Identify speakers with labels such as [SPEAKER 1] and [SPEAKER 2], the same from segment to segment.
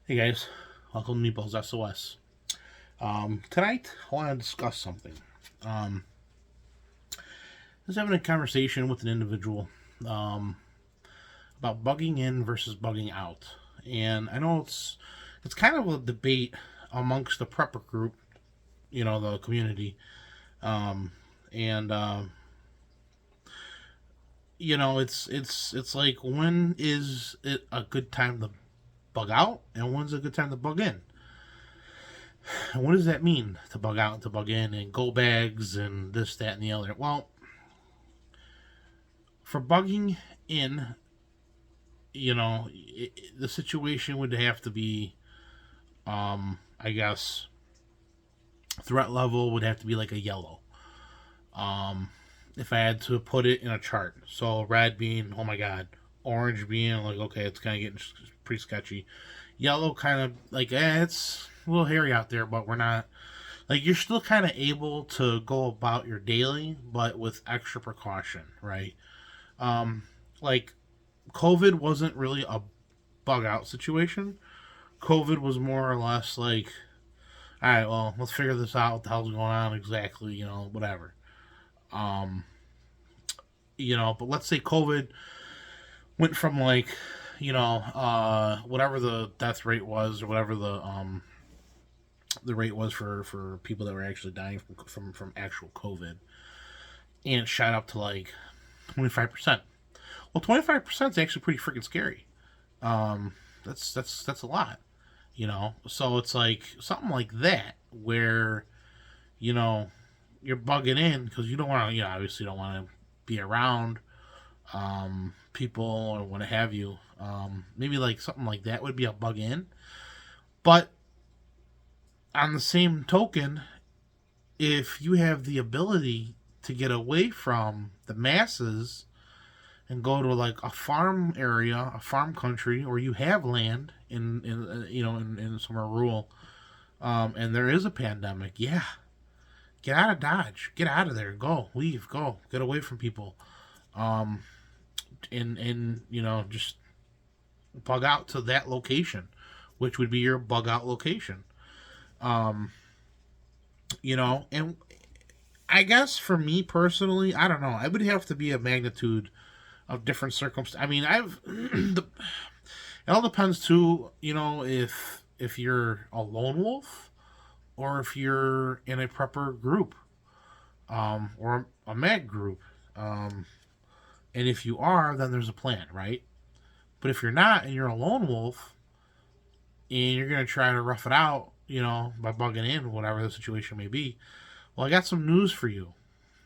[SPEAKER 1] Hey guys, welcome to Meeple's SOS. Tonight I want to discuss something. I was having a conversation with an individual um, about bugging in versus bugging out, and I know it's kind of a debate amongst the prepper group, the community, um, and it's like when is it a good time to bug out, and when's a good time to bug in? And what does that mean to bug out and to bug in and go bags and this, that, and the other? Well, for bugging in, the situation would have to be, I guess, threat level would have to be like a yellow. Um, if I had to put it in a chart, so red being, oh my god, orange being like, okay, it's kind of getting pretty sketchy. Yellow kind of like, it's a little hairy out there, but we're not like you're still kind of able to go about your daily, but with extra precaution, right? Um, like COVID wasn't really a bug out situation. COVID was more or less like, all right, well, let's figure this out. What the hell's going on exactly? Whatever. Um, but let's say COVID went from like, whatever the death rate was or whatever the rate was for people that were actually dying from actual COVID, and it shot up to like 25%. Well, 25% is actually pretty freaking scary. Um, that's a lot, So it's like something like that where you know you're bugging in because you don't want to, obviously don't want to be around people or what have you. Maybe like something like that would be a bug in, but on the same token, if you have the ability to get away from the masses and go to like a farm area, a farm country, or you have land in somewhere rural, and there is a pandemic, yeah, get out of Dodge, get out of there, go, leave, go, get away from people, um, and just bug out to that location, which would be your bug out location, um, and I guess for me personally, I don't know, I would have to be a magnitude of different circumstances. I mean, it all depends too, if you're a lone wolf or if you're in a prepper group, or a mag group. Um, and if you are, then there's a plan, right? But if you're not and you're a lone wolf and you're gonna try to rough it out, by bugging in, whatever the situation may be, well, I got some news for you.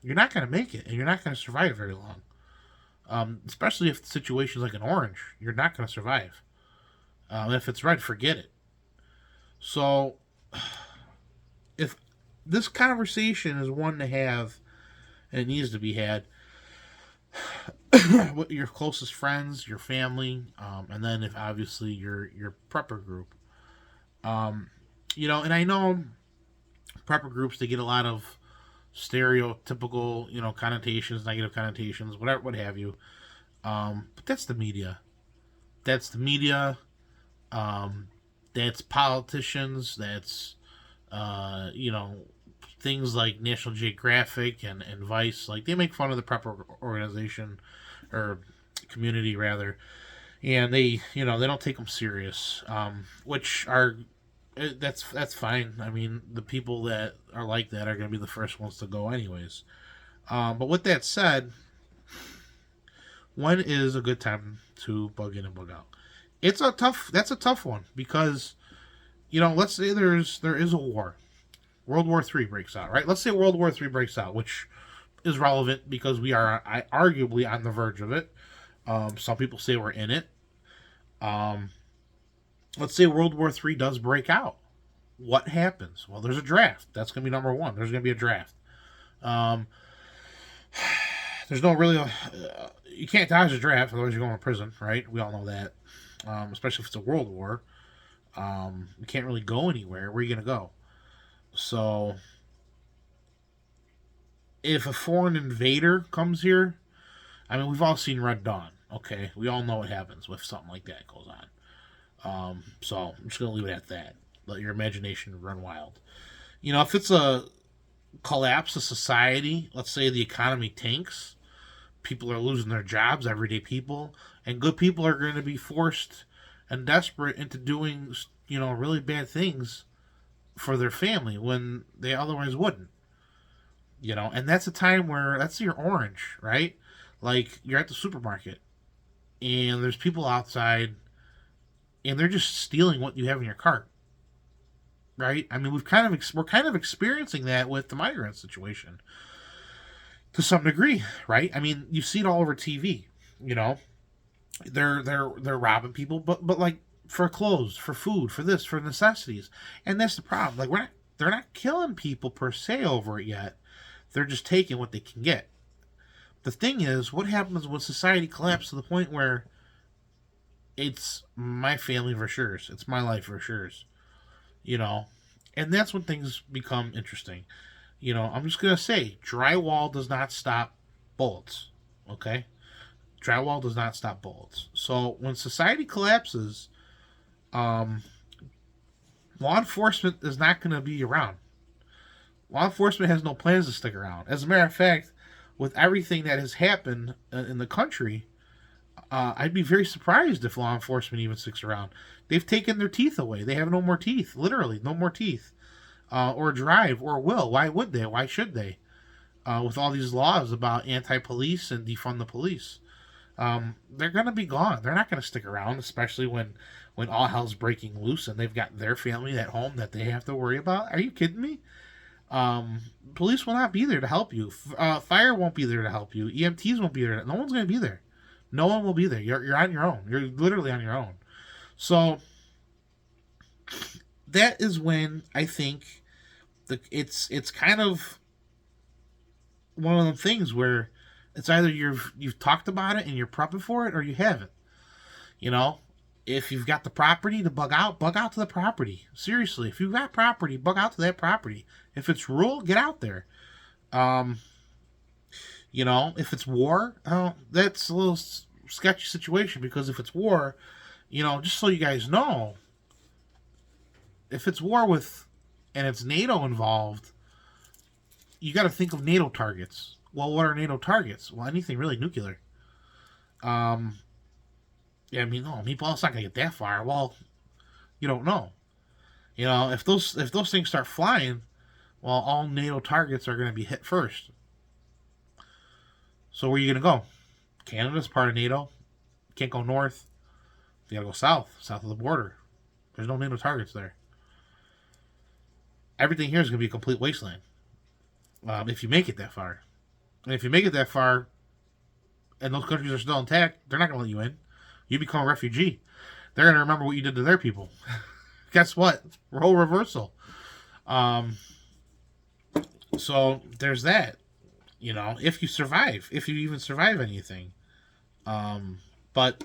[SPEAKER 1] You're not gonna make it, and you're not gonna survive very long. Especially if the situation's like an orange, you're not gonna survive. If it's red, forget it. So, if this conversation is one to have and it needs to be had with your closest friends, your family, and then if obviously your prepper group, um, and I know prepper groups, they get a lot of stereotypical connotations, negative connotations, whatever, what have you. But that's the media. That's the media. Um, that's politicians. That's uh, you know things like National Geographic and Vice. Like they make fun of the prep organization or community rather, and they don't take them serious. Which are that's fine. I mean, the people that are like that are going to be the first ones to go anyways. But with that said, when is a good time to bug in and bug out? That's a tough one because let's say there is a war. World War III breaks out, right? Let's say World War III breaks out, which is relevant because we are arguably on the verge of it. Some people say we're in it. Um, let's say World War III does break out. What happens? Well, there's a draft. That's going to be number one. There's going to be a draft. Um, there's no really, you can't dodge a draft, otherwise you're going to prison, right? We all know that. Especially if it's a world war. You can't really go anywhere. Where are you going to go? So, if a foreign invader comes here, I mean, we've all seen Red Dawn. Okay, we all know what happens if something like that goes on. So I'm just gonna leave it at that. Let your imagination run wild. If it's a collapse of society, let's say the economy tanks, people are losing their jobs, everyday people, and good people are going to be forced and desperate into doing, really bad things for their family when they otherwise wouldn't. And that's a time where that's your orange, right? Like you're at the supermarket and there's people outside and they're just stealing what you have in your cart, right? I mean, we're kind of experiencing that with the migrant situation to some degree, right? I mean, you see it all over TV. You know, they're robbing people, but like for clothes, for food, for this, for necessities, and that's the problem. Like they're not killing people per se over it yet. They're just taking what they can get. The thing is, what happens when society collapses to the point where it's my family for sure, it's my life for sure, you know, and that's when things become interesting. I'm just gonna say, drywall does not stop bullets. Okay, drywall does not stop bullets. So when society collapses, um, law enforcement is not going to be around. Law enforcement has no plans to stick around. As a matter of fact, with everything that has happened in the country, I'd be very surprised if law enforcement even sticks around. They've taken their teeth away. They have no more teeth. Literally, no more teeth. Or drive or will. Why would they? Why should they? With all these laws about anti-police and defund the police, they're going to be gone. They're not going to stick around, especially when all hell's breaking loose and they've got their family at home that they have to worry about. Are you kidding me? Police will not be there to help you. Fire won't be there to help you. EMTs won't be there. No one's going to be there. No one will be there. You're on your own. You're literally on your own. So that is when I think it's kind of one of the things where it's either you've talked about it and you're prepping for it, or you haven't. You know, if you've got the property to bug out to the property. Seriously, if you've got property, bug out to that property. If it's rural, get out there. Um, if it's war, that's a little sketchy situation, because if it's war, just so you guys know, if it's war with and it's NATO involved, you got to think of NATO targets. Well, what are NATO targets? Well, anything really nuclear. Um, yeah, I mean, no, meatball's not gonna get that far. Well, you don't know. If those things start flying, well, all NATO targets are gonna be hit first. So where are you gonna go? Canada's part of NATO. Can't go north. You gotta go south of the border. There's no NATO targets there. Everything here is gonna be a complete wasteland. If you make it that far, and if you make it that far, and those countries are still intact, they're not gonna let you in. You become a refugee. They're gonna remember what you did to their people. Guess what? Role reversal. Um, so there's that. If you survive, if you even survive anything. But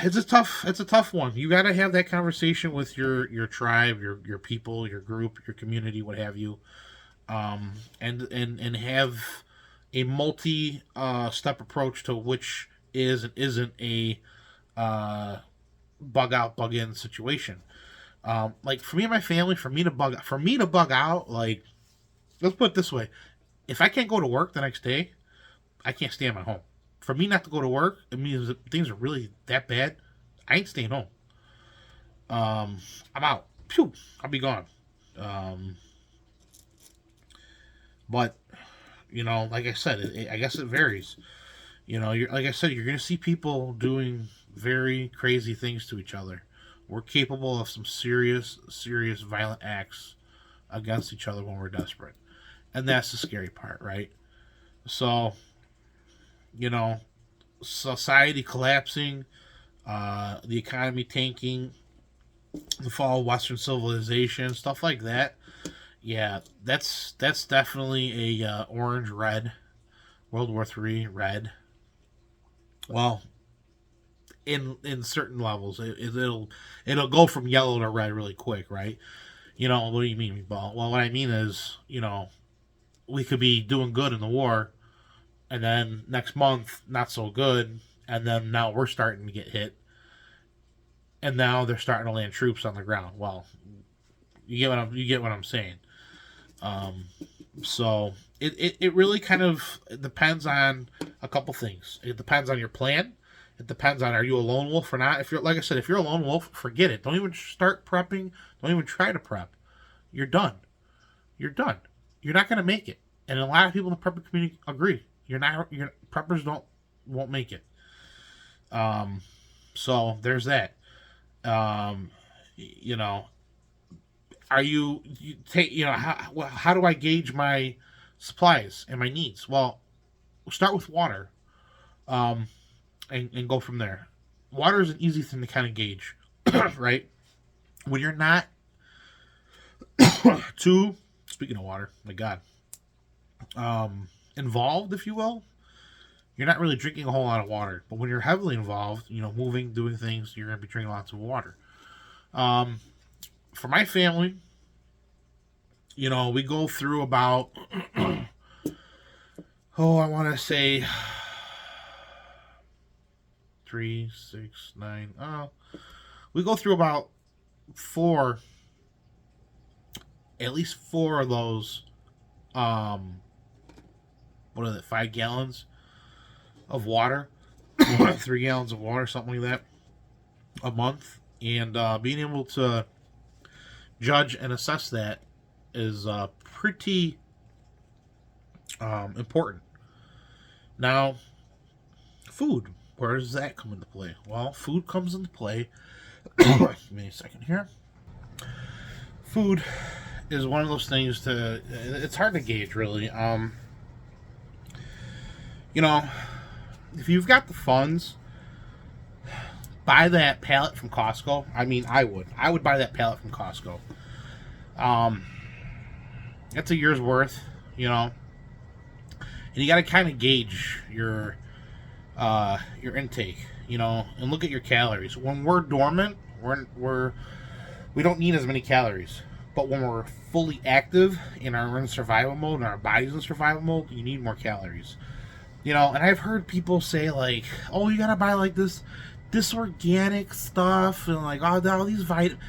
[SPEAKER 1] it's a tough one. You got to have that conversation with your tribe, your people, your group, your community, what have you, and have a multi step approach to which is and isn't a bug out, bug in situation. Like for me and my family, for me to bug out, like, let's put it this way: if I can't go to work the next day, I can't stay at my home. For me not to go to work, it means that things are really that bad. I ain't staying home. I'm out. Phew, I'll be gone. Um, but like I said, I guess it varies. Like I said, you're gonna see people doing very crazy things to each other. We're capable of some serious, serious violent acts against each other when we're desperate, and that's the scary part, right? So, you know, society collapsing, the economy tanking, the fall of Western civilization, stuff like that. Yeah, that's definitely a orange red, World War III red. Well, in certain levels, it'll go from yellow to red really quick, right? What do you mean, Well, what I mean is, we could be doing good in the war, and then next month not so good, and then now we're starting to get hit. and now they're starting to land troops on the ground. Well, you get what I'm saying. Um, so it really kind of depends on a couple things. It depends on your plan. It depends on, are you a lone wolf or not. If you're, like I said, if you're a lone wolf, forget it. Don't even start prepping. Don't even try to prep. You're done. You're done. You're not going to make it. And a lot of people in the prepper community agree. You're not. You're preppers won't make it. So there's that. You know, you take, how do I gauge my supplies and my needs? Well, we'll start with water, and go from there. Water is an easy thing to kind of gauge, right? When you're not too, speaking of water, my God, involved, if you will, you're not really drinking a whole lot of water. But when you're heavily involved, moving, doing things, you're going to be drinking lots of water. For my family, we go through about, I want to say 3, 6, 9. We go through about at least four of those. What are they? 5 gallons of water, 3 gallons of water, something like that, a month, and being able to judge and assess that is pretty important. Now, food. Where does that come into play? Well, food comes into play. Give me a second here. Food is one of those things it's hard to gauge, really. If you've got the funds, buy that pallet from Costco. I mean, I would buy that pallet from Costco. That's a year's worth, and you got to kind of gauge your intake, and look at your calories. When we're dormant, we don't need as many calories. But when we're fully active and we're in survival mode and our body's in survival mode, you need more calories. And I've heard people say, like, oh, you gotta buy like this organic stuff and like all these vitamins.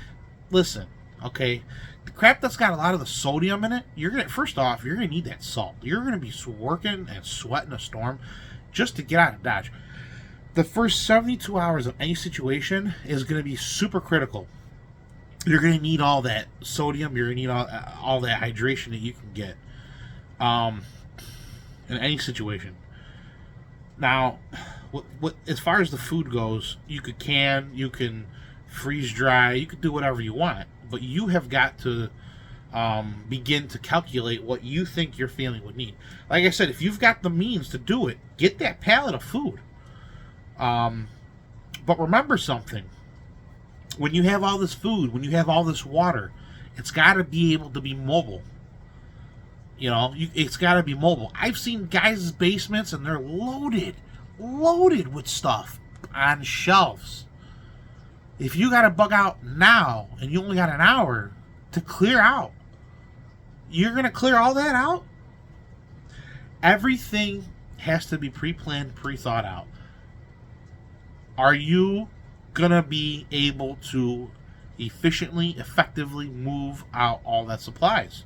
[SPEAKER 1] Listen, okay, the crap that's got a lot of the sodium in it, first off, you're gonna need that salt. You're gonna be working and sweating a storm just to get out of Dodge. The first 72 hours of any situation is gonna be super critical. You're going to need all that sodium. You're going to need all that hydration that you can get in any situation. Now, what as far as the food goes, you can freeze dry, you can do whatever you want, but you have got to begin to calculate what you think your family would need. Like I said, if you've got the means to do it, get that pallet of food. But remember something. When you have all this food, when you have all this water, it's got to be able to be mobile. It's got to be mobile. I've seen guys' basements and they're loaded with stuff on shelves. If you got to bug out now and you only got an hour to clear out, you're going to clear all that out? Everything has to be pre-planned, pre-thought out. Are you gonna be able to efficiently, effectively move out all that supplies?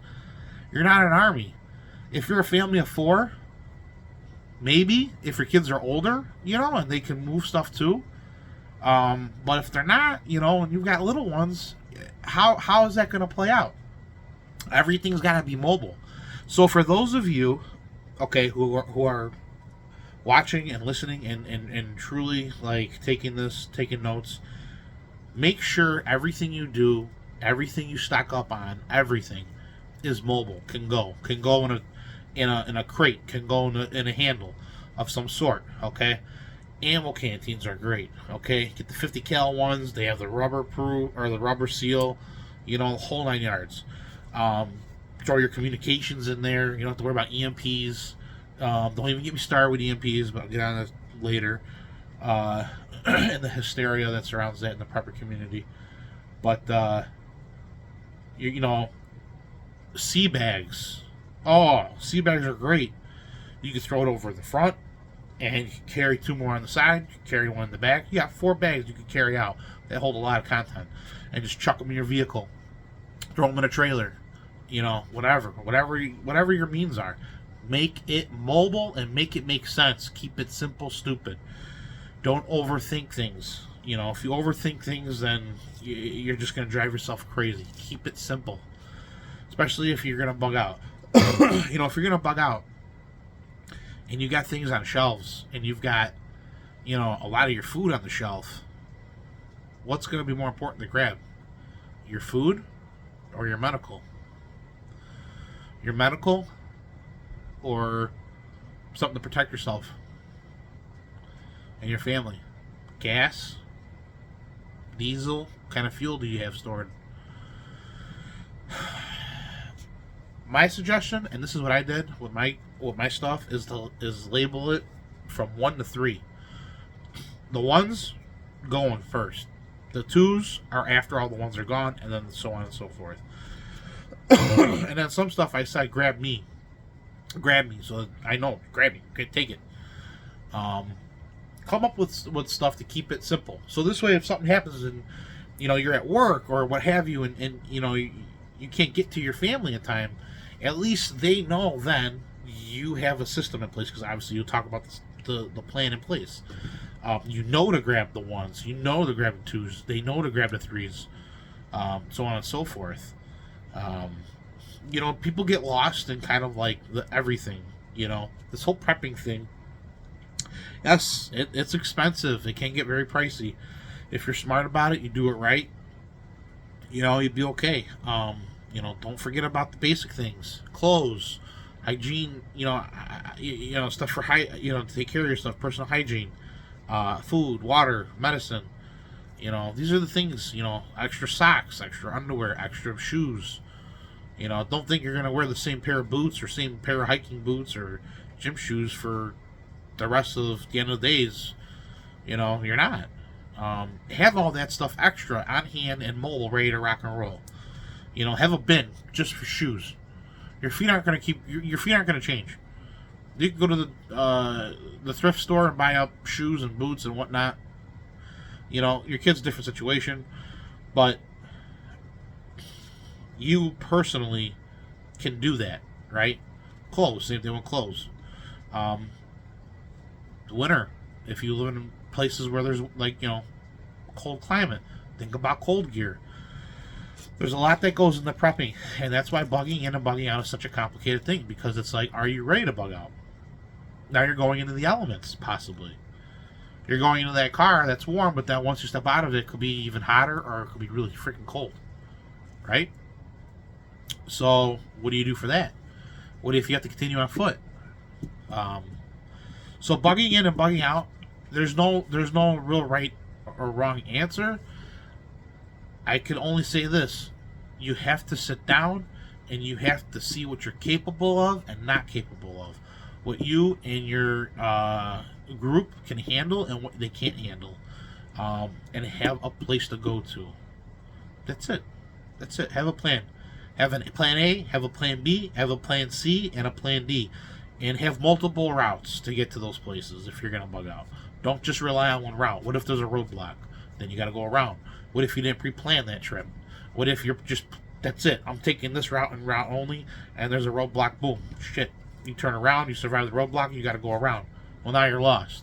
[SPEAKER 1] You're not an army. If you're a family of 4, maybe if your kids are older, and they can move stuff too. But if they're not, and you've got little ones, how is that gonna play out? Everything's gotta be mobile. So for those of you, okay, who are watching and listening and truly like taking notes, make sure everything you do, everything you stock up on, everything is mobile, can go in a crate, can go in a handle of some sort. Okay, ammo canteens are great. Okay, get the 50 cal ones. They have the rubber proof or the rubber seal, the whole 9 yards. Throw your communications in there. You don't have to worry about EMPs. Don't even get me started with EMPs, but I'll get on this later. And the hysteria that surrounds that in the prepper community. But, sea bags. Oh, sea bags are great. You can throw it over the front, and you can carry 2 more on the side. You can carry one in the back. You got 4 bags you can carry out. that hold a lot of content, and just chuck them in your vehicle, throw them in a trailer, whatever your means are. Make it mobile and make it make sense. Keep it simple, stupid. Don't overthink things. If you overthink things, then you're just going to drive yourself crazy. Keep it simple, especially if you're going to bug out. If you're going to bug out and you got things on shelves and you've got, a lot of your food on the shelf, what's going to be more important to grab? Your food or your medical? Your medical or something to protect yourself and your family? Gas? Diesel? What kind of fuel do you have stored? My suggestion, and this is what I did with my stuff, is label it from 1 to 3. The 1s going first. The 2s are after all the 1s are gone, and then so on and so forth. And then some stuff I said grab me, so I know, grab me, okay, take it. Come up with stuff to keep it simple. So this way, if something happens and you're at work or what have you, and you can't get to your family in time, at least they know then you have a system in place, because obviously you talk about the plan in place. To grab the 1s, to grab the 2s, they know to grab the 3s, so on and so forth. People get lost in kind of like everything. This whole prepping thing. Yes, it's expensive. It can get very pricey. If you're smart about it, you do it right, you'd be okay. Don't forget about the basic things: clothes, hygiene. Stuff for to take care of yourself, personal hygiene, food, water, medicine. These are the things. Extra socks, extra underwear, extra shoes. Don't think you're gonna wear the same pair of boots or same pair of hiking boots or gym shoes for the rest of the end of the days. You're not. Have all that stuff extra on hand and mobile, ready to rock and roll. Have a bin just for shoes. Your feet aren't gonna change. You can go to the thrift store and buy up shoes and boots and whatnot. Your kid's a different situation, but you personally can do that, right? Clothes, same thing with clothes. Winter, if you live in places where there's cold climate, think about cold gear. There's a lot that goes into prepping, and that's why bugging in and bugging out is such a complicated thing, because it's like, are you ready to bug out? Now you're going into the elements, possibly. You're going into that car that's warm, but then once you step out of it, it could be even hotter, or it could be really freaking cold, right? So what do you do for that? What if you have to continue on foot? So bugging in and bugging out, there's no real right or wrong answer. I can only say this: you have to sit down and you have to see what you're capable of and not capable of, what you and your group can handle and what they can't handle, and have a place to go to. That's it. Have a plan. Have a plan A, have a plan B, have a plan C, and a plan D. And have multiple routes to get to those places if you're going to bug out. Don't just rely on one route. What if there's a roadblock? Then you got to go around. What if you didn't pre-plan that trip? What if you're just, that's it, I'm taking this route and route only, and there's a roadblock, boom, shit. You turn around, you survive the roadblock, you got to go around. Well, now you're lost.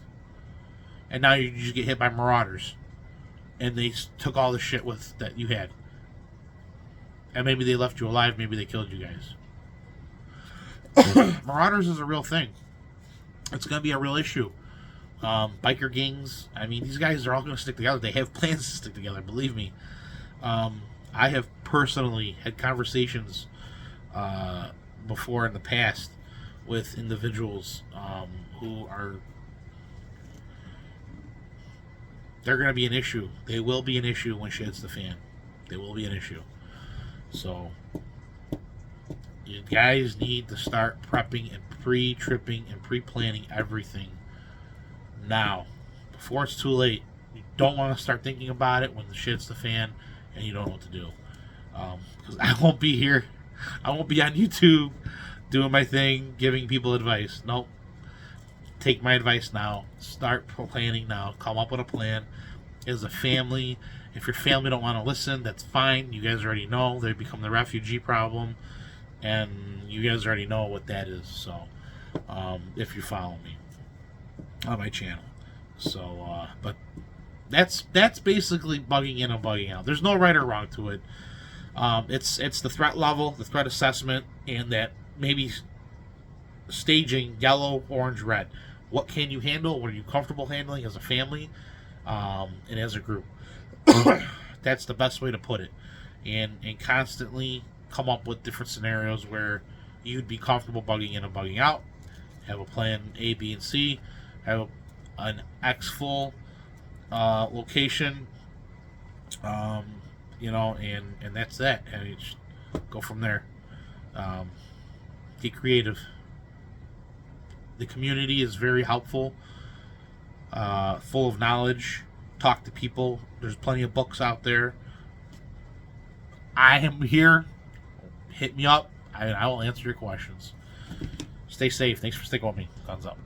[SPEAKER 1] And now you just get hit by marauders. And they took all the shit that you had. And maybe they left you alive, maybe they killed you guys. Marauders is a real thing. It's going to be a real issue. Biker gangs, these guys are all going to stick together. They have plans to stick together, believe me. I have personally had conversations before in the past with individuals who are... They're going to be an issue. They will be an issue when shit hits the fan. They will be an issue. So... you guys need to start prepping and pre-tripping and pre-planning everything now, before it's too late. You don't want to start thinking about it when the shit's the fan and you don't know what to do. Because I won't be here. I won't be on YouTube doing my thing, giving people advice. Nope. Take my advice now. Start planning now. Come up with a plan. as a family. If your family don't want to listen, that's fine. You guys already know they become the refugee problem, and you guys already know what that is. So, if you follow me on my channel, so but that's basically bugging in and bugging out. There's no right or wrong to it. It's the threat level, the threat assessment, and that maybe staging yellow, orange, red. What can you handle? What are you comfortable handling as a family, and as a group? That's the best way to put it, and constantly come up with different scenarios where you'd be comfortable bugging in and bugging out. Have a plan A, B, and C. Have an exfil location, and that's that. And you just go from there. Get creative. The community is very helpful, full of knowledge. Talk to people. There's plenty of books out there. I am here. Hit me up. I will answer your questions. Stay safe. Thanks for sticking with me. Guns up.